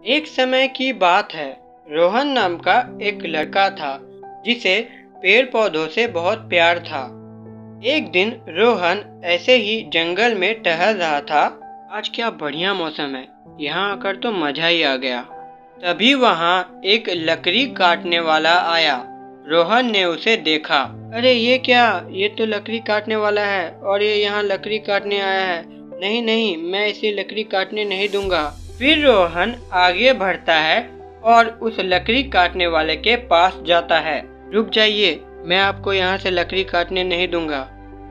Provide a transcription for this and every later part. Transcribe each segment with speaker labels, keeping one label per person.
Speaker 1: एक समय की बात है। रोहन नाम का एक लड़का था जिसे पेड़ पौधों से बहुत प्यार था। एक दिन रोहन ऐसे ही जंगल में टहल रहा था। आज क्या बढ़िया मौसम है, यहाँ आकर तो मजा ही आ गया। तभी वहाँ एक लकड़ी काटने वाला आया। रोहन ने उसे देखा। अरे ये क्या, ये तो लकड़ी काटने वाला है और ये यहाँ लकड़ी काटने आया है। नहीं नहीं, मैं इसे लकड़ी काटने नहीं दूंगा। फिर रोहन आगे बढ़ता है और उस लकड़ी काटने वाले के पास जाता है। रुक जाइए, मैं आपको यहाँ से लकड़ी काटने नहीं दूंगा।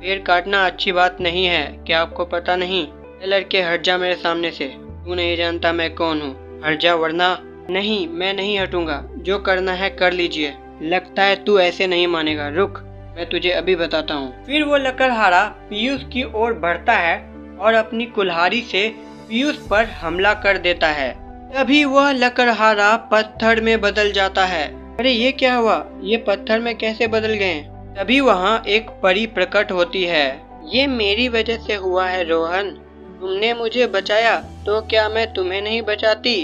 Speaker 1: पेड़ काटना अच्छी बात नहीं है, क्या आपको पता नहीं? लड़के हट जा मेरे सामने से, तू नहीं जानता मैं कौन हूँ। हट जा वरना। नहीं, मैं नहीं हटूंगा, जो करना है कर लीजिए। लगता है तू ऐसे नहीं मानेगा, रुक मैं तुझे अभी बताता हूँ। फिर वो लकड़हारा पीयूष की ओर बढ़ता है और अपनी कुल्हाड़ी से पीयूष पर हमला कर देता है। तभी वह लकड़हारा पत्थर में बदल जाता है। अरे ये क्या हुआ, ये पत्थर में कैसे बदल गए? तभी वहाँ एक परी प्रकट होती है। ये मेरी वजह से हुआ है रोहन, तुमने मुझे बचाया तो क्या मैं तुम्हें नहीं बचाती?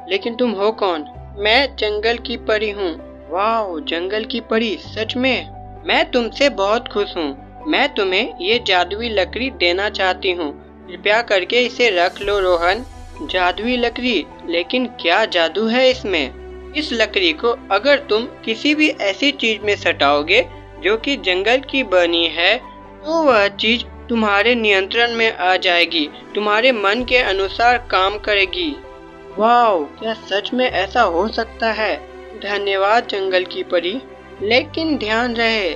Speaker 1: लेकिन तुम हो कौन? मैं जंगल की परी हूँ। वाह, जंगल की परी, सच में? मैं तुमसे बहुत खुश हूँ। मैं तुम्हें ये जादुई लकड़ी देना चाहती हूँ, कृपया करके इसे रख लो रोहन। जादुई लकड़ी? लेकिन क्या जादू है इसमें? इस लकड़ी को अगर तुम किसी भी ऐसी चीज में सटाओगे जो कि जंगल की बनी है तो वह चीज तुम्हारे नियंत्रण में आ जाएगी, तुम्हारे मन के अनुसार काम करेगी। वाह, क्या सच में ऐसा हो सकता है? धन्यवाद जंगल की परी, लेकिन ध्यान रहे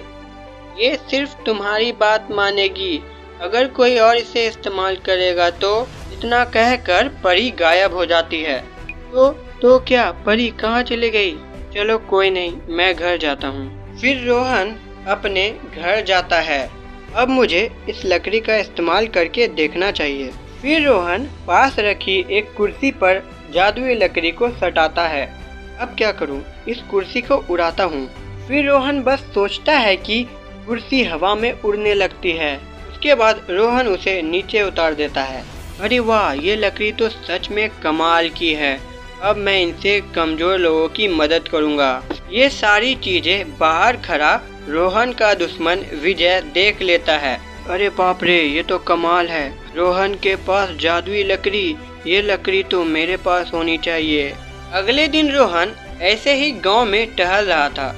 Speaker 1: ये सिर्फ तुम्हारी बात मानेगी, अगर कोई और इसे इस्तेमाल करेगा तो। इतना कहकर परी गायब हो जाती है। तो क्या परी कहाँ चली गई? चलो कोई नहीं, मैं घर जाता हूँ। फिर रोहन अपने घर जाता है। अब मुझे इस लकड़ी का इस्तेमाल करके देखना चाहिए। फिर रोहन पास रखी एक कुर्सी पर जादुई लकड़ी को सटाता है। अब क्या करूं? इस कुर्सी को उड़ाता हूं। फिर रोहन बस सोचता है कि कुर्सी हवा में उड़ने लगती है। उसके बाद रोहन उसे नीचे उतार देता है। अरे वाह, ये लकड़ी तो सच में कमाल की है। अब मैं इनसे कमजोर लोगों की मदद करूंगा। ये सारी चीजें बाहर खड़ा रोहन का दुश्मन विजय देख लेता है। अरे बाप रे, ये तो कमाल है। रोहन के पास जादुई लकड़ी, ये लकड़ी तो मेरे पास होनी चाहिए। अगले दिन रोहन ऐसे ही गांव में टहल रहा था।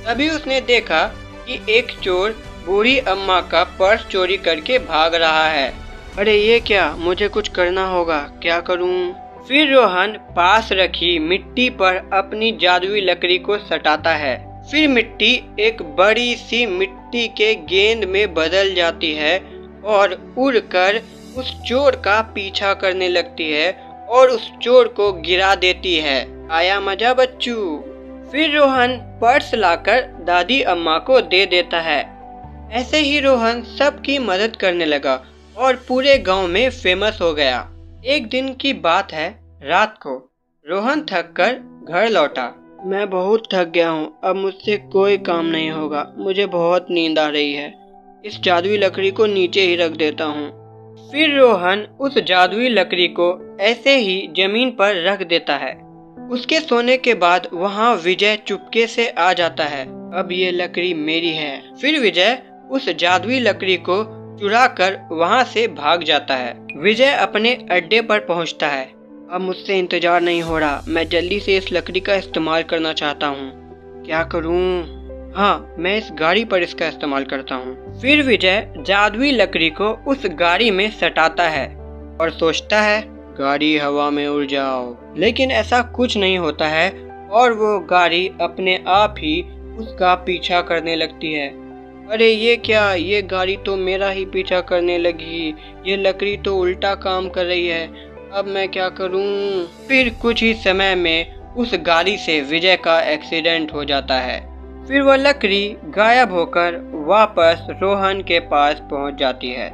Speaker 1: तभी उसने देखा कि एक चोर बूढ़ी अम्मा का पर्स चोरी करके भाग रहा है। अरे ये क्या, मुझे कुछ करना होगा, क्या करूं? फिर रोहन पास रखी मिट्टी पर अपनी जादुई लकड़ी को सटाता है। फिर मिट्टी एक बड़ी सी मिट्टी के गेंद में बदल जाती है और उड़कर उस चोर का पीछा करने लगती है और उस चोर को गिरा देती है। आया मजा बच्चू? फिर रोहन पर्स लाकर दादी अम्मा को दे देता है। ऐसे ही रोहन सबकी मदद करने लगा और पूरे गांव में फेमस हो गया। एक दिन की बात है, रात को रोहन थक कर घर लौटा। मैं बहुत थक गया हूँ, अब मुझसे कोई काम नहीं होगा, मुझे बहुत नींद आ रही है। इस जादुई लकड़ी को नीचे ही रख देता हूँ। फिर रोहन उस जादुई लकड़ी को ऐसे ही जमीन पर रख देता है। उसके सोने के बाद वहाँ विजय चुपके से आ जाता है। अब ये लकड़ी मेरी है। फिर विजय उस जादुई लकड़ी को चुरा कर वहाँ से भाग जाता है। विजय अपने अड्डे पर पहुँचता है। अब मुझसे इंतजार नहीं हो रहा, मैं जल्दी से इस लकड़ी का इस्तेमाल करना चाहता हूँ। क्या करूँ? हाँ, मैं इस गाड़ी पर इसका इस्तेमाल करता हूँ। फिर विजय जादुई लकड़ी को उस गाड़ी में सटाता है और सोचता है गाड़ी हवा में उड़ जाओ। लेकिन ऐसा कुछ नहीं होता है और वो गाड़ी अपने आप ही उसका पीछा करने लगती है। अरे ये क्या, ये गाड़ी तो मेरा ही पीछा करने लगी। ये लकड़ी तो उल्टा काम कर रही है, अब मैं क्या करूं? फिर कुछ ही समय में उस गाड़ी से विजय का एक्सीडेंट हो जाता है। फिर वह लकड़ी गायब होकर वापस रोहन के पास पहुंच जाती है।